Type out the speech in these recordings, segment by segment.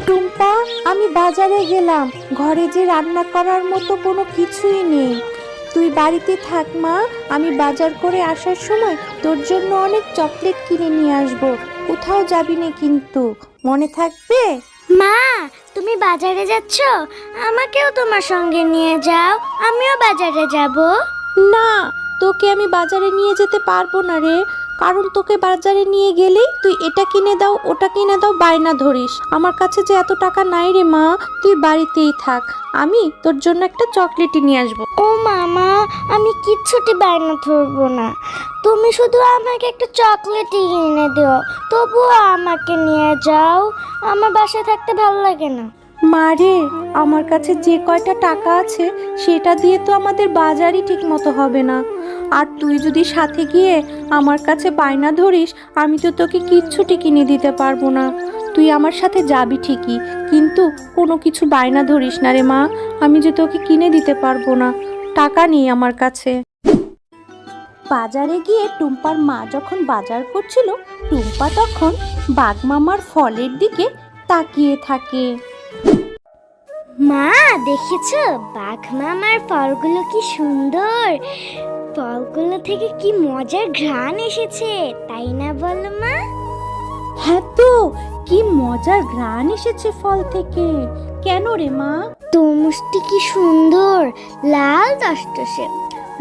টুম্পা, আমি বাজারে গেলাম, ঘরে যে রান্না করার মতো কোনো কিছুই নেই। তুই বাড়িতে থাক মা, আমি বাজার করে আসার সময় তোর জন্য অনেক চকলেট কিনে নিয়ে আসবো। কোথাও যাবি না কিন্তু, মনে থাকবে? মা, তুমি বাজারে যাচ্ছ? আমাকেও তোমার সঙ্গে নিয়ে যাও, আমিও বাজারে যাব। না, তোকে আমি বাজারে নিয়ে যেতে পারবো না রে, কারণ তোকে বাজারে নিয়ে গেলেই তুই এটা কিনে দাও ওটা কিনে দাও বায়না ধরিস। আমার কাছে যে এত টাকা নাই রে মা, তুই বাড়িতেই থাক, আমি তোর জন্য একটা চকলেটই নিয়ে আসবো। ও মামা, আমি কিচ্ছুটি বায়না ধরবো না, তুমি শুধু আমাকে একটা চকলেটই কিনে দিও, তবুও আমাকে নিয়ে যাও, আমার বাসায় থাকতে ভালো লাগে না। মারে, আমার কাছে যে কয়টা টাকা আছে সেটা দিয়ে তো আমাদের বাজারই ঠিক মতো হবে না। আর তুই যদি সাথে গিয়ে আমার কাছে বায়না ধরিস, আমি তো তোকে কিচ্ছুটি কিনে দিতে পারবো না। তুই আমার সাথে যাবি ঠিকই, কিন্তু কোনো কিছু বায়না ধরিস না রে মা, আমি যে তোকে কিনে দিতে পারবো না, টাকা নেই আমার কাছে। বাজারে গিয়ে টুম্পার মা যখন বাজার করছিল, টুম্পা তখন বাঘমামার ফলের দিকে তাকিয়ে থাকে। মা, দেখেছো বাঘ মামার ফলগুলো কি সুন্দর, ফলগুলো থেকে কি মজার ঘ্রাণ এসেছে, তাই না বলো মা? হ্যাঁ তো, কি মজার ঘ্রাণ এসেছে ফল থেকে। কেন রে মা? তরমুজটি কি সুন্দর, লাল টসটসে,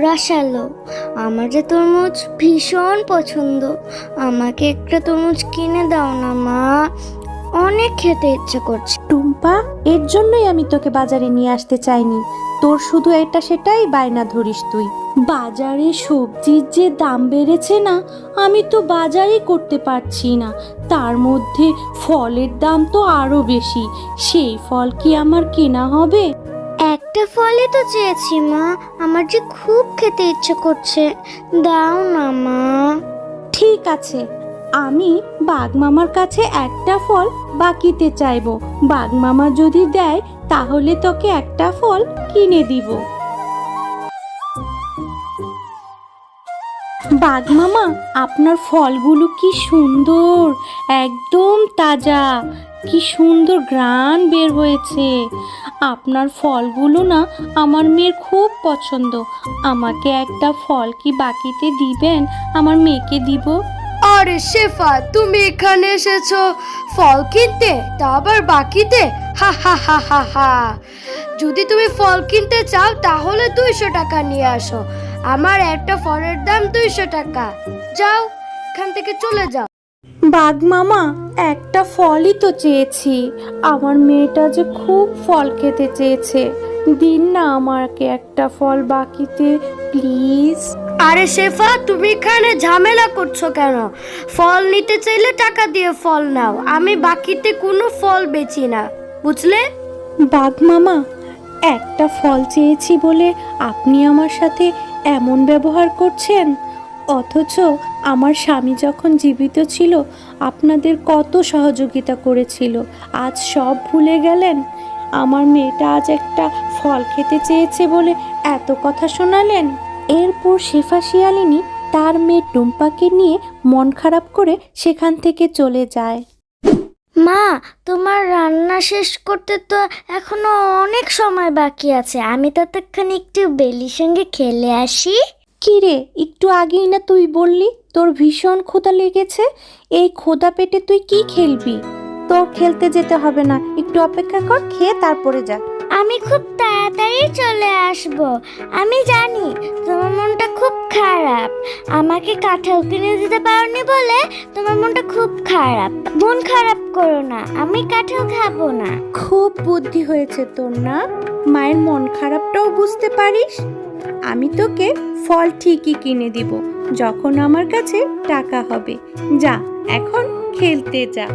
রসালো। আমার যে তরমুজ ভীষণ পছন্দ, আমাকে একটা তরমুজ কিনে দাও না মা, অনেক খেতে ইচ্ছে করছে। টুম্পা, এর জন্যই আমি তোকে বাজারে নিয়ে আসতে চাইনি, তোর শুধু এটা সেটাই বায়না ধরিস তুই। বাজারে সবজির যে দাম বেড়েছে না, আমি তো বাজারই করতে পারছি না, তার মধ্যে ফলের দাম তো আরো বেশি, সেই ফল কি আমার কেনা হবে? একটা ফলই তো চেয়েছি মা, আমার যে খুব খেতে ইচ্ছে করছে, দাও না মা। ঠিক আছে, আমি বাঘমামার কাছে একটা ফল বাকিতে চাইবো, বাঘমামা যদি দেয় তাহলে তোকে একটা ফল কিনে দিব। বাঘমামা, আপনার ফলগুলো কি সুন্দর, একদম তাজা, কি সুন্দর ঘ্রাণ বের হয়েছে। আপনার ফলগুলো না আমার মেয়ের খুব পছন্দ, আমাকে একটা ফল কি বাকিতে দিবেন, আমার মেয়েকে দিব। আরে শেফা, তুমি এখানে এসেছো ফল কিনতে, তা আবার বাকিতে? হা হা হা হা হা। যদি তুমি ফল কিনতে চাও তাহলে 200 টাকা নিয়ে আসো, আমার একটা ফলের দাম 200 টাকা। যাও, এখান থেকে চলে যাও। বাঘমামা, একটা ফলই তো চেয়েছি, আমার মেয়েটা যে খুব ফল খেতে চেয়েছে, দিন না আমাকে একটা ফল বাকিতে প্লিজ। আরে শেফা, তুমি এখানে ঝামেলা করছো কেন? ফল নিতে চাইলে টাকা দিয়ে ফল নাও, আমি বাকিতে কোনো ফল বেচি না, বুঝলে? বাঘমামা, একটা ফল চেয়েছি বলে আপনি আমার সাথে এমন ব্যবহার করছেন, অথচ আমার স্বামী যখন জীবিত ছিল আপনাদের কত সহযোগিতা করেছিল, আজ সব ভুলে গেলেন? আমার মেয়েটা আজ একটা ফল খেতে চেয়েছে বলে এত কথা শোনালেন। এরপর শেফা শিয়ালিনী তার মেয়ে টুম্পাকে নিয়ে মন খারাপ করে সেখান থেকে চলে যায়। মা, তোমার রান্না শেষ করতে তো এখনো অনেক সময় বাকি আছে, আমি ততক্ষণ একটু বেলির সঙ্গে খেলে আসি। কি রে, একটু আগেই না তুই বললি তোর ভীষণ ক্ষুধা লেগেছে, এই ক্ষুধা পেটে তুই কি খেলবি? তোর খেলতে যেতে হবে না, একটু অপেক্ষা কর, খেয়ে তারপরে যা। আমি খুব তাড়াতাড়ি চলে আসব, আমি জানি তোমার মনটা খুব খারাপ, আমাকে কাঁঠাল কিনে দিতে পারোনি বলে তোমার মনটা খুব খারাপ, মন খারাপ করো না, আমি কাঁঠাল খাবো না। খুব বুদ্ধি হয়েছে তোর না, মায়ের মন খারাপটাও বুঝতে পারিস। আমি তোকে ফল ঠিকই কিনে দিব যখন আমার কাছে টাকা হবে। যা, এখন খেলতে যা।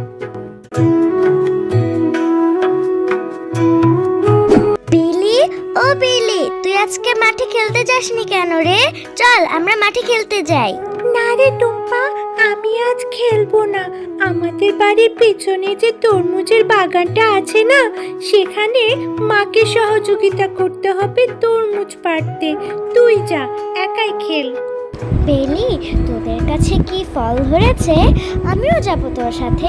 বিলি, ও বিলি, তুই আজকে মাঠে খেলতে যাসনি কেন রে? চল আমরা মাঠে খেলতে যাই। না রে টুম্পা, আমি আজ খেলবো না, আমাদের বাড়ির পেছনে যে তরমুজের বাগানটা আছে না, সেখানে মাকে সহযোগিতা করতে হবে তরমুজ পাড়তে, তুই যা, একাই খেল। বেলি, তোদের কাছে কি ফল ধরেছে? আমিও যাব তোর সাথে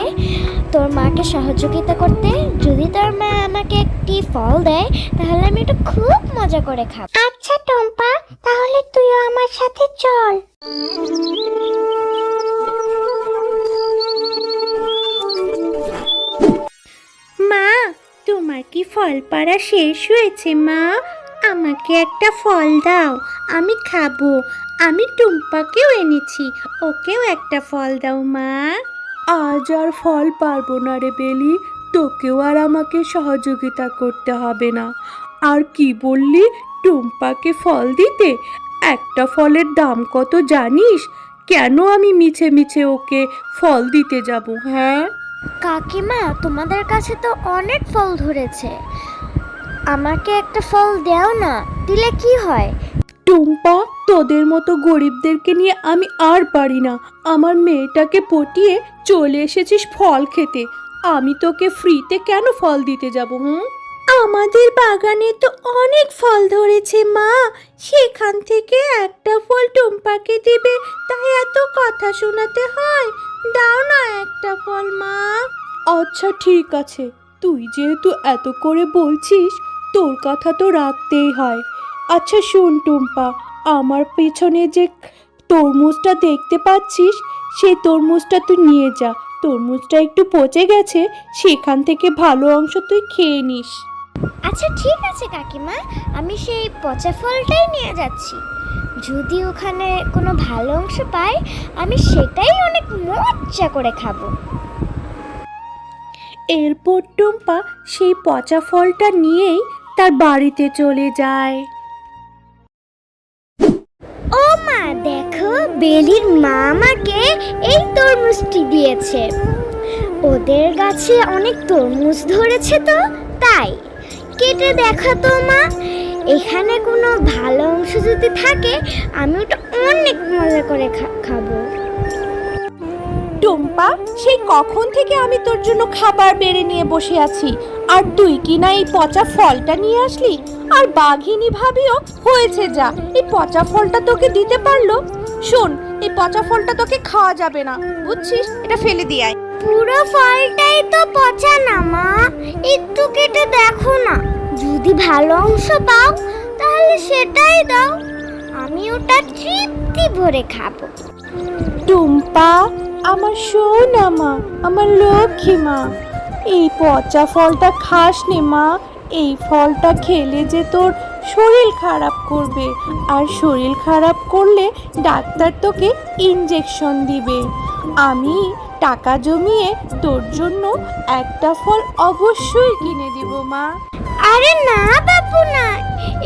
তোর মাকে সহযোগিতা করতে। যদি তোর মা আমাকে একটি ফল দেয় তাহলে আমি এটা খুব মজা করে খাবো। আচ্ছা টম্পা, তাহলে তুইও আমার সাথে চল। মা, তোমার কি ফল পাড়া শেষ হয়েছে? মা, আমাকে একটা ফল দাও, আমি খাবো। আমি টুম্পাকেও এনেছি, ওকেও একটা ফল দাও মা। আজ আর ফল পারবো না রে বেলি, তোকেও আর আমাকে সহযোগিতা করতে হবে না। আর কি বললি, টুম্পাকে ফল দিতে? একটা ফলের দাম কত জানিস? কেন আমি মিছে মিছে ওকে ফল দিতে যাব? হ্যাঁ কাকিমা, তোমাদের কাছে তো অনেক ফল ধরেছে, আমাকে একটা ফল দাও না, দিলে কি হয়? টুম্পা, তোদের মতো গরিবদেরকে নিয়ে আমি আর পারি না। আমার মেয়েটাকে পটিয়ে চলে এসেছিস ফল খেতে, আমি তোকে ফ্রিতে কেন ফল দিতে যাব? আমাদের বাগানে তো অনেক ফল ধরেছে মা, সেখান থেকে একটা ফল টুম্পাকে দিবে, তাই এত কথা শোনাতে হয়? দাও না একটা ফল মা। আচ্ছা ঠিক আছে, তুই যেহেতু এত করে বলছিস, তোর কথা তো রাখতেই হয়। আচ্ছা শোন টুম্পা, আমার পেছনে যে তরমুজটা দেখতে পাচ্ছিস, সেই তরমুজটা তুই নিয়ে যা। তরমুজটা একটু পচে গেছে, সেখান থেকে ভালো অংশ তুই খেয়ে নিস। আচ্ছা ঠিক আছে কাকিমা, আমি সেই পচা ফলটাই নিয়ে যাচ্ছি। যদি ওখানে কোনো ভালো অংশ পাই, আমি সেটাই অনেক মজা করে খাবো। এরপর টুম্পা সেই পচা ফলটা নিয়েই তার বাড়িতে চলে যায়। ও মা, দেখো বেলির মা আমাকে এই তরমুজটি দিয়েছে। ওদের গাছে অনেক তরমুজ ধরেছে তো, তাই কেটে দেখা তো মা, এখানে কোনো ভালো অংশ যদি থাকে আমি ওটা অনেক মজা করে খাবো। টুম্পা, সেই কখন থেকে আমি তোর জন্য খাবার বেড়ে নিয়ে বসে আছি, আর তুই কি না এই পচা ফলটা নিয়ে আসলি? আর বাঘিনী ভাবিও হয়েছে যা, এই পচা ফলটা তোকে দিতে পারলো? শোন, এই পচা ফলটা তোকে খাওয়া যাবে না, বুঝছিস? এটা ফেলে দিয়ে আয়। পুরো ফলটাই তো পচা না মা, একটু কেটে দেখো না, যদি ভালো অংশ পাও তাহলে সেটাই দাও, আমি ওটা তৃপ্তি ভরে খাবো। টুম্পা, আমার সোনা মা, আমার লক্ষ্মী মা, এই পচা ফলটা খাস নে মা। এই ফলটা খেলে যে তোর শরীর খারাপ করবে, আর শরীর খারাপ করলে ডাক্তার তোকে ইঞ্জেকশন দিবে। আমি টাকা জমিয়ে তোর জন্য একটা ফল অবশ্যই কিনে দিব মা। আরে না বাপু না,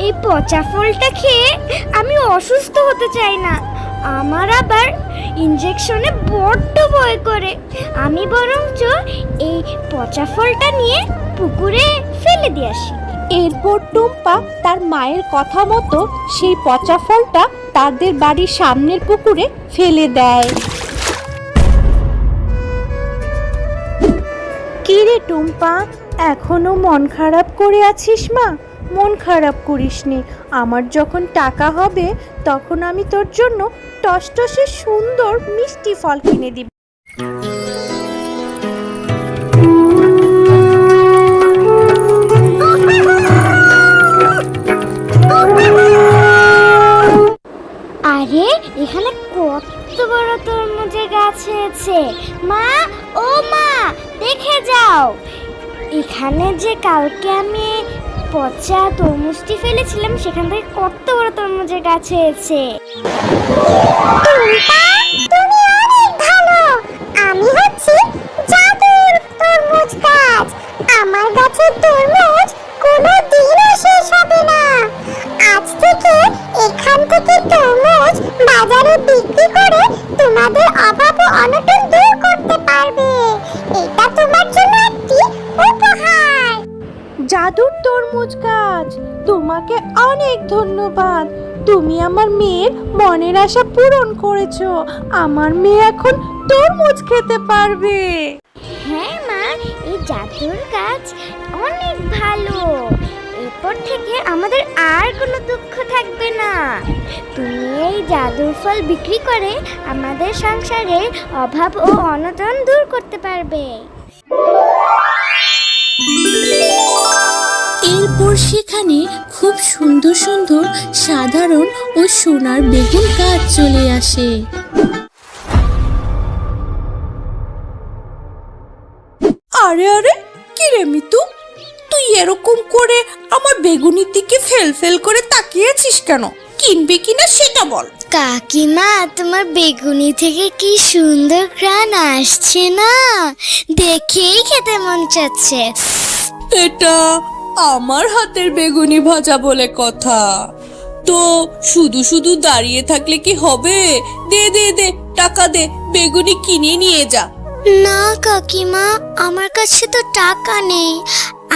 এই পচা ফলটা খেয়ে আমি অসুস্থ হতে চাই না, আমার আবার ইঞ্জেকশনে বড্ড ভয় করে। আমি বরঞ্চ এই পচা ফলটা নিয়ে পুকুরে ফেলে দিয়ে আসি। এরপর টুম্পা তার মায়ের কথা মতো সেই পচা ফলটা তাদের বাড়ির সামনের পুকুরে ফেলে দেয়। কি রে টুম্পা, এখনো মন খারাপ করে আছিস মা? মন খারাপ করিস নি, আমার যখন টাকা হবে তখন আমি তোর জন্য টসটসে সুন্দর মিষ্টি ফল কিনে দিব। আরে এখানে কত বড় তরমুজের গাছ হয়েছে! মা, ও মা, দেখে যাও, এখানে যে কালকে আমি পচা তরমুজটি ফেলেছিলাম সেখান থেকে কত বড় তরমুজের গাছ হয়েছে। তুমি অনেক ভালো, আমি হচ্ছি জাদুর তরমুজ গাছ, আমার গাছের তরমুজ কোনোদিনও শেষ হবে না। আজ থেকে এখান থেকে তরমুজ বাজারে বিক্রি করে তোমাদের অভাব ও অনটন দূর করতে পারবে। এটা তোমার জন্য একটি উপহার। জাদুর তরমুজ গাছ, তোমাকে অনেক ধন্যবাদ। তুমি আমার মেয়ের মনের আশা পূরণ করেছো, আমার মেয়ে এখন তরমুজ খেতে পারবে। হ্যাঁ মা, এই জাদুর গাছ অনেক ভালো, এরপর থেকে আমাদের আর কোনো দুঃখ থাকবে না। তুমি এই জাদুর ফল বিক্রি করে আমাদের সংসারের অভাব ও অনটন দূর করতে পারবে। এরপর সেখানে খুব সুন্দর সুন্দর সাধারণ ও সোনার বেগুন গাছ চলে আসে। আরে আরে, কি রে মিতু, তুই এরকম করে আমার বেগুনির দিকে ফেল ফেল করে তাকিয়েছিস কেন? কিনবে কিনা সেটা বল। কাকিমা, তোমার বেগুনি থেকে কি সুন্দর ঘ্রাণ আসছে না, দেখেই খেতে মন চাচ্ছে। এটা আমার হাতের বেগুনি ভাজা বলে কথা। তো শুধু শুধু দাঁড়িয়ে থাকলে কি হবে? দে দে দে, টাকা দে, বেগুনি কিনে নিয়ে যা। না কাকিমা, আমার কাছে তো টাকা নেই।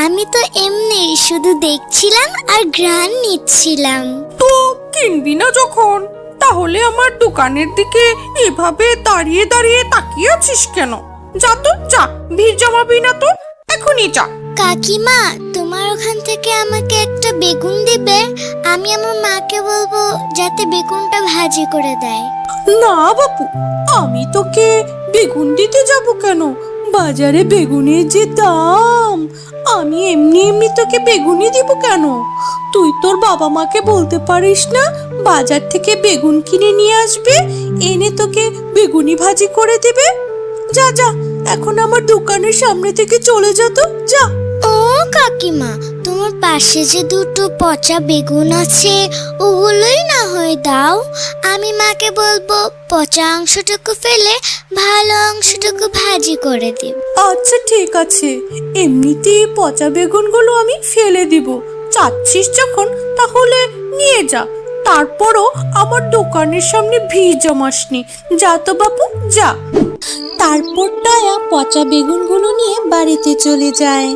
আমি তো এমনি শুধু দেখছিলাম আর ঘ্রাণ নিচ্ছিলাম। তো কিনবি না যখন, তাহলে আমার দোকানের দিকে এভাবে দাঁড়িয়ে দাঁড়িয়ে তাকিয়ে আছিস কেন? যা তো যা, ভিড় জমাবি না তো, এখনই যা। কাকিমা, তোমার ওখান থেকে আমাকে একটা বেগুন দিবে? আমি আমার মাকে বলবো যাতে বেগুনটা ভাজি করে দেয়। না বাপু, আমি তোকে বেগুন দিতে যাব কেন? বাজারে বেগুনের যে দাম, আমি এমনি এমনি তোকে বেগুনি দিব কেন? তুই তোর বাবা মাকে বলতে পারিস না বাজার থেকে বেগুন কিনে নিয়ে আসবে, এনে তোকে বেগুনি ভাজি করে দিবে? যা যা, এখন আমার দোকানের সামনে থেকে চলে যা তো, যা। ও কাকিমা, তোমার পাশে যে দুটো পচা বেগুন আছে ওগুলোই না হয় দাও। আমি মাকে বলবো পচা অংশটুকু ফেলে ভালো অংশটুকু ভাজি করে দিব। আচ্ছা ঠিক আছে, এমনিতেই পচা বেগুনগুলো আমি ফেলে দিব। চাচ্ছিস যখন তাহলে নিয়ে যা। তারপরও আমার দোকানের সামনে ভিড় জমাসনি। যা তো বাপু, যা। তারপর টায়া পচা বেগুনগুলো নিয়ে বাড়িতে চলে যায়।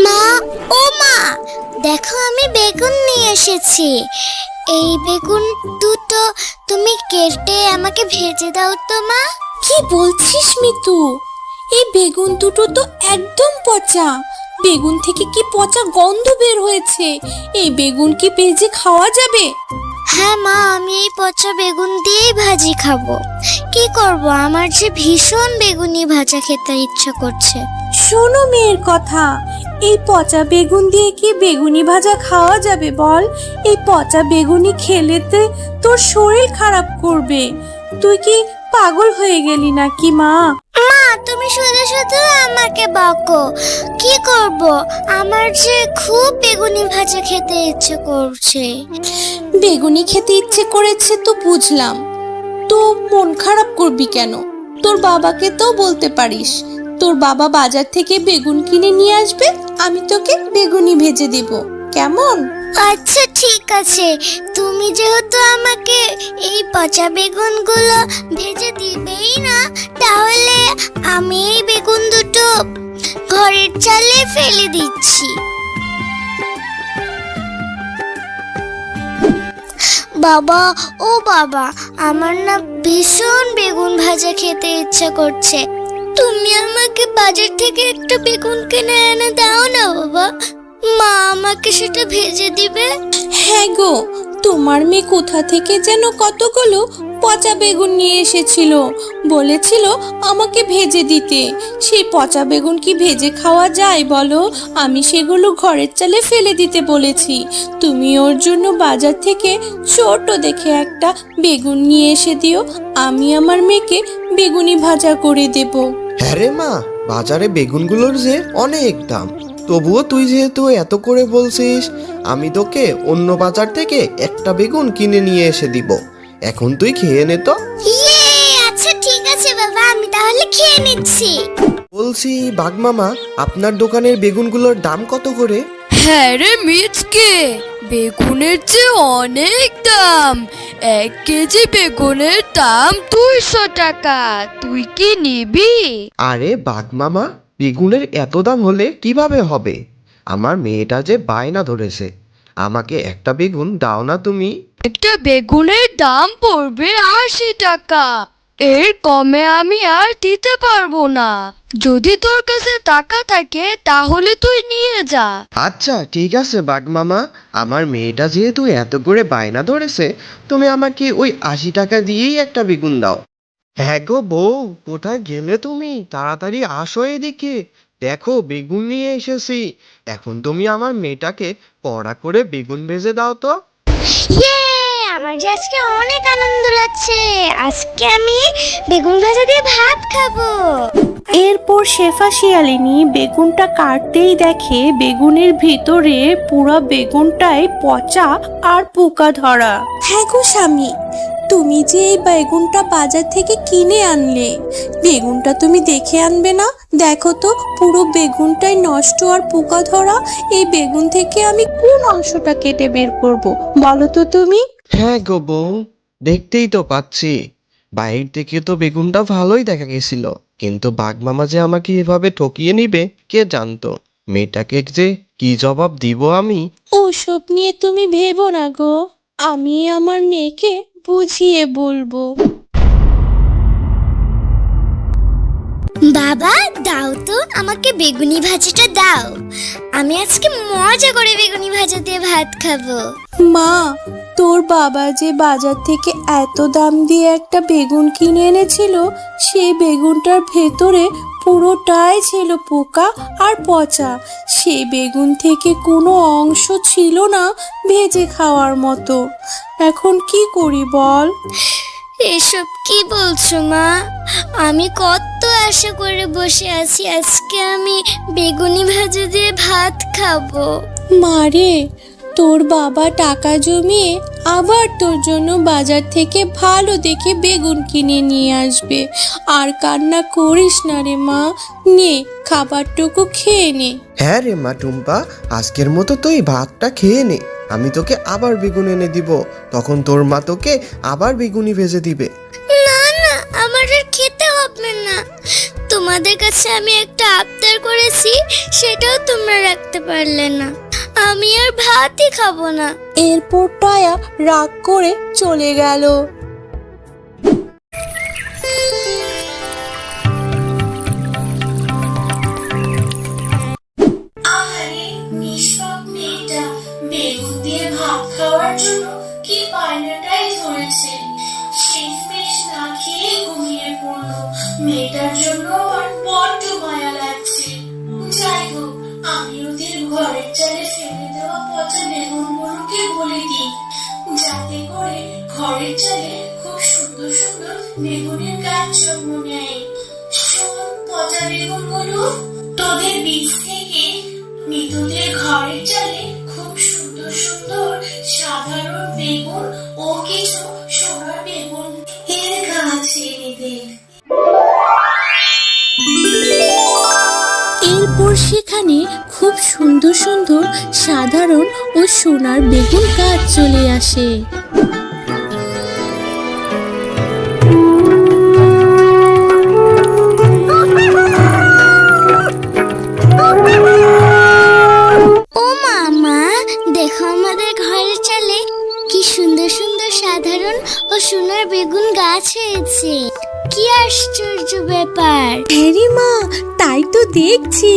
মা, ও মা, দেখো আমি বেগুন নিয়ে এসেছি। এই বেগুন দুটো তুমি কেটে আমাকে ভেজে দাও তো মা। কি বলছিস মিতু? এই বেগুন দুটো তো একদম পচা। বেগুন থেকে কি পচা গন্ধ বের হয়েছে? এই বেগুন কি ভেজে খাওয়া যাবে? হ্যাঁ মা, আমি এই পচা বেগুন দিয়েই ভাজি খাবো। কি করব, আমার যে ভীষণ বেগুনি ভাজা খেতে ইচ্ছা করছে। শোনো মেয়ের কথা, এই পচা বেগুন দিয়ে কি বেগুনি ভাজা খাওয়া যাবে বল? এই পচা বেগুনি খেলেতে তোর শরীর খারাপ করবে। তুই কি পাগল হয়ে গেলি নাকি মা? মা, তুমি শুধু শুধু আমাকে বকো। কি করব, আমার যে খুব বেগুনি ভাজা খেতে ইচ্ছে করছে। বেগুনি খেতে ইচ্ছে করেছে তো বুঝলাম, তো মন খারাপ করবি কেন? তোর বাবাকে তো বলতে পারিস, তোর বাবা বাজার থেকে বেগুন কিনে নিয়ে আসবে, আমি তোকে বেগুনি ভেজে দেব, কেমন? আচ্ছা ঠিক আছে, তুমি যেহেতু আমাকে এই পচা বেগুনগুলো ভেজে দিবেই না, তাহলে আমি এই বেগুন দুটো ঘরের চালে ফেলে দিচ্ছি। বাবা, ও বাবা, আমার না ভীষণ বেগুন ভাজা খেতে ইচ্ছা করছে। তুমি আমাকে বাজার থেকে একটা বেগুন কিনে এনে দাও না বাবা। মা আমাকে সেটা ভেজে দিবে। হ্যাঁ গো, তোমার মেয়ে কোথা থেকে যেন কতগুলো পচা বেগুন নিয়ে এসেছিল, বলেছিল আমাকে ভেজে দিতে। সেই পচা বেগুন কি ভেজে খাওয়া যায় বলো? আমি সেগুলো ঘরের চালে ফেলে দিতে বলেছি। তুমি ওর জন্য বাজার থেকে ছোট দেখে একটা বেগুন নিয়ে এসে দিও, আমি আমার মেয়েকে বেগুনি ভাজা করে দেব। হ্যাঁ রে মা, বাজারে বেগুনগুলোর যে অনেক দাম, তবুও তুই যেহেতু এত করে বলছিস, আমি তোকে অন্য বাজার থেকে একটা বেগুন কিনে নিয়ে এসে দিব। এখন তুই খেয়ে নে তো। ইয়ে, আচ্ছা ঠিক আছে বাবা, আমি তাহলে খেয়ে নিচ্ছি। বলছি বাঘমামা, আপনার দোকানের বেগুনগুলোর দাম কত করে? হ্যাঁ রে মিচকে, বেগুনের যে অনেক দাম। 1 কেজি বেগুনের দাম 200 টাকা। তুই কি নিবি? আরে বাঘমামা, বেগুনের এত দাম হলে কিভাবে হবে? আমার মেয়েটা যে বায়না ধরেছে, আমাকে একটা বেগুন দাও না তুমি। একটা বেগুনের দাম পড়বে 80 টাকা। এর কমে আমি আর দিতে পারবো না। যদি তোর কাছে টাকা থাকে তাহলে তুই নিয়ে যা। আচ্ছা ঠিক আছে বাঘ মামা, আমার মেয়েটা যেহেতু এত করে বায়না ধরেছে, তুমি আমাকে ওই 80 টাকা দিয়েই একটা বেগুন দাও। হ্যাঁ গো বউ, কোথায় গেলে তুমি? তাড়াতাড়ি আসো এদিকে, দেখো বেগুন নিয়ে এসেছি। এখন তুমি আমার মেয়েটাকে কড়া করে বেগুন ভেজে দাও তো। ইয়ে, আমার যে আজকে অনেক আনন্দ লাগছে। আজকে আমি বেগুন ভাজা দিয়ে ভাত খাবো। এরপর শেফা শিয়ালিনী বেগুনটা কাটতেই দেখে বেগুনের ভিতরে পুরো বেগুনটাই পচা আর পোকা ধরা। হ্যাঁ গো স্বামী, তুমি যে এই বেগুনটা বাজার থেকে কিনে আনলে, বেগুনটা তুমি দেখে আনবে না? দেখো তো পুরো বেগুনটাই নষ্ট আর পোকা ধরা। এই বেগুন থেকে আমি কোন অংশটা কেটে বের করব বলো তো তুমি? হ্যাঁ গো বউ, দেখতেই তো পাচ্ছি, বাইরে থেকে তো বেগুনটা ভালোই দেখা গেছিল, কিন্তু বাঘ মামা যে আমাকে এভাবে ঠকিয়ে নিবে কে জানতো। মেয়েটাকে যে কি জবাব দিব আমি। ওসব নিয়ে তুমি ভেবো না গো, আমি আমার মেয়েকে বুঝিয়ে বলবো। বাবা, দাও তো আমাকে বেগুনি ভাজাটা দাও। আমি আজকে মজা করে বেগুনি ভাজা দিয়ে ভাত খাবো। মা, তোর বাবা যে বাজার থেকে এত দাম দিয়ে একটা বেগুন কিনে এনেছিল, সেই বেগুনটার ভেতরে পুরোটাই ছিল পোকা আর পচা। সেই বেগুন থেকে কোনো অংশ ছিল না ভেজে খাওয়ার মতো। এখন কি করি বল? এসব কি বলছো মা? আমি কত আশা করে বসে আছি আজকে আমি বেগুনি ভাজা দিয়ে ভাত খাবো। মারে, তোর বাবা টাকা জমিয়ে আবার তোর জন্য বাজার থেকে ভালো দেখে বেগুন কিনে নিয়ে আসবে। আর কান্না করিস না রে মা, নে খাবারটুকু খেয়ে নে। হ্যাঁ রে মা টুম্পা, আজকের মতো তুই ভাতটা খেয়ে নে, আমি তোকে আবার বেগুন এনে দিব, তখন তোর মা তোকে আবার বেগুনি ভেজে দিবে। না না, আমার আর খেতে হবে না। তোমাদের কাছে আমি একটা আবদার করেছি, সেটাও তোমরা রাখতে পারলে না। আমি আর ভাতই খাবো না। এরপর টয়া রাগ করে চলে গেল। আরে নিষ্পাপ মেয়েটা বেগুন দিয়ে ভাত খাওয়ার জন্য কি বায়নাটাই ধরেছে। শেষমেশ না খেয়ে ঘুমিয়ে পড়লো। মেয়েটার জন্য আমার বড্ড মায়া লাগছে। যাই হোক, আমি ওদের ঘরের চালে ফেলে দেওয়া পচা বেগুনগুলোকে বলে দিই, যাতে করে ঘরের চালে খুব সুন্দর সুন্দর বেগুনের গাছ জন্ম নেয়। শোন পচা বেগুনগুলো, তোদের বীজ থেকে মৃতদের ঘরের চালে খুব সুন্দর সুন্দর সাধারণ বেগুন ও কিছু সোনার বেগুন এর গাছ এনে দে। এরপর সেখানে খুব সুন্দর সুন্দর সাধারণ ও সোনার বেগুন গাছ চলে আসে। ও মামা, দেখো আমাদের ঘরের চালে কি সুন্দর সুন্দর সাধারণ ও সোনার বেগুন গাছ হয়েছে। কি আশ্চর্য ব্যাপার! হ্যাঁ মা, তাই তো দেখছি।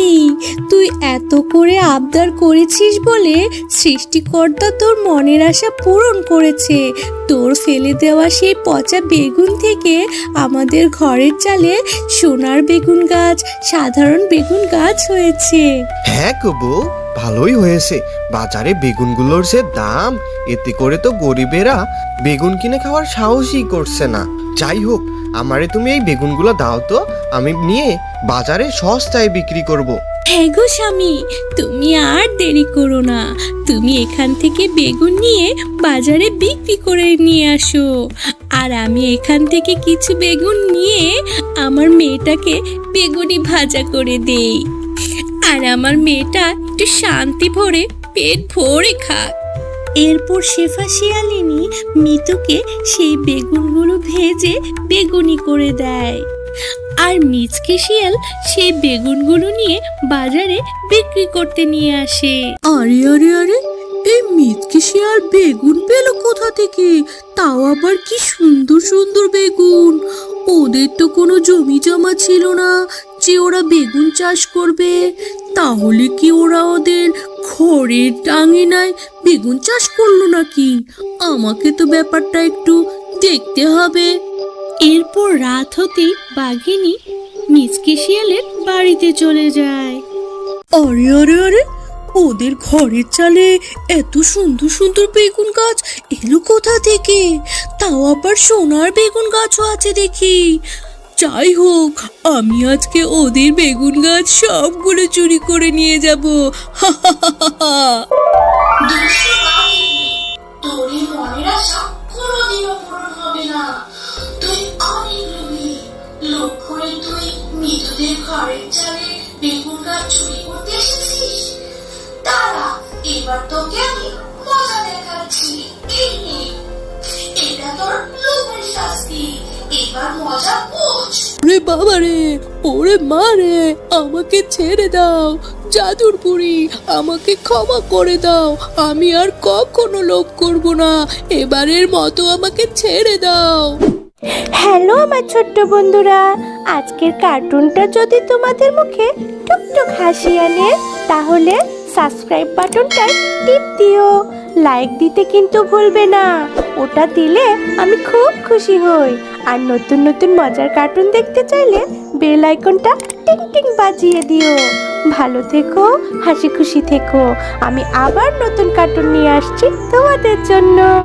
তুই এত করে আবদার করেছিস বলে সৃষ্টিকর্তা তোর মনের আশা পূরণ করেছে। তোর ফেলে দেওয়া সেই পচা বেগুন থেকে আমাদের ঘরের চালে সোনার বেগুন গাছ, সাধারণ বেগুন গাছ হয়েছে। হ্যাঁ গো বউ, ভালোই হয়েছে। বাজারে বেগুনগুলোর যে দাম, এতে করে তো গরিবেরা বেগুন কিনে খাওয়ার সাহসই করছে না। যাই হোক, আমারে তুমি এই বেগুনগুলো দাও তো, আমি নিয়ে বাজারে সস্তায় বিক্রি করব। হ্যাঁ গো স্বামী, তুমি আর দেরি করো না, তুমি এখান থেকে বেগুন নিয়ে বাজারে বিক্রি করে নিয়ে আসো। আর আমি এখান থেকে কিছু বেগুন নিয়ে আমার মেয়েটাকে বেগুনি ভাজা করে দেই, আর আমার মেয়েটা একটু শান্তি ভরে পেট ভরে খাক। এরপর শেফা শিয়ালিনী মিতুকে সেই বেগুনগুলো ভেজে বেগুনি করে দেয়, আর মিচকে শিয়াল সেই বেগুনগুলো নিয়ে বাজারে বিক্রি করতে নিয়ে আসে। আরে আরে আরে, এই মিচকে শিয়াল বেগুন পেল কোথা থেকে? তাও আবার কি সুন্দর সুন্দর বেগুন! ওদের তো কোনো জমি জমা ছিল না যে ওরা বেগুন চাষ করবে। তাহলে কি ওরা ওদের খড়ের আঙিনায় বেগুন চাষ করলো নাকি? আমাকে তো ব্যাপারটা একটু দেখতে হবে। এরপর রাত হতেই বাঘিনী মিচকে শিয়ালের বাড়িতে চলে যায়। আরে আরে আরে, ওদের ঘরের চালে এত সুন্দর সুন্দর বেগুন গাছ এলো কোথা থেকে? তাও আবার সোনার বেগুন গাছও আছে দেখি। যাই হোক, আমি আজকে ওদের বেগুন গাছ সবগুলো চুরি করে নিয়ে যাব। হা হা হা হা হা। দুষ্টু বাঘিনী, তোর এই মনের আশা কোনোদিনও পূরণ হবে না। তুই অনেক লোভী। লোভ করে তুই মৃতদের ঘরের চালে বেগুন গাছ চুরি করতে এসেছিস। তারা এবার তোকে আমি মজা দেখাচ্ছি। এই নে, এটা তোর লোভের শাস্তি। এবার মজা বোঝ। ওরে বাবা রে, ওরে মা রে, আমাকে ছেড়ে দাও। জাদুর বুড়ি, আমাকে ক্ষমা করে দাও। আমি আর কখনো লোভ করব না। এবারের মতো আমাকে ছেড়ে দাও। হ্যালো আমার ছোট্ট বন্ধুরা, আজকের কার্টুনটা যদি তোমাদের মুখে টুকটুক হাসি আনে তাহলে সাবস্ক্রাইব বাটনটায় টিপ দিও। লাইক দিতে কিন্তু ভুলবে না, ওটা দিলে আমি খুব খুশি হই। আর নতুন নতুন মজার কার্টুন দেখতে চাইলে বেল আইকনটা টিং টিং বাজিয়ে দিও। ভালো থেকো, হাসি খুশি থেকো। আমি আবার নতুন কার্টুন নিয়ে আসছি তোমাদের জন্য।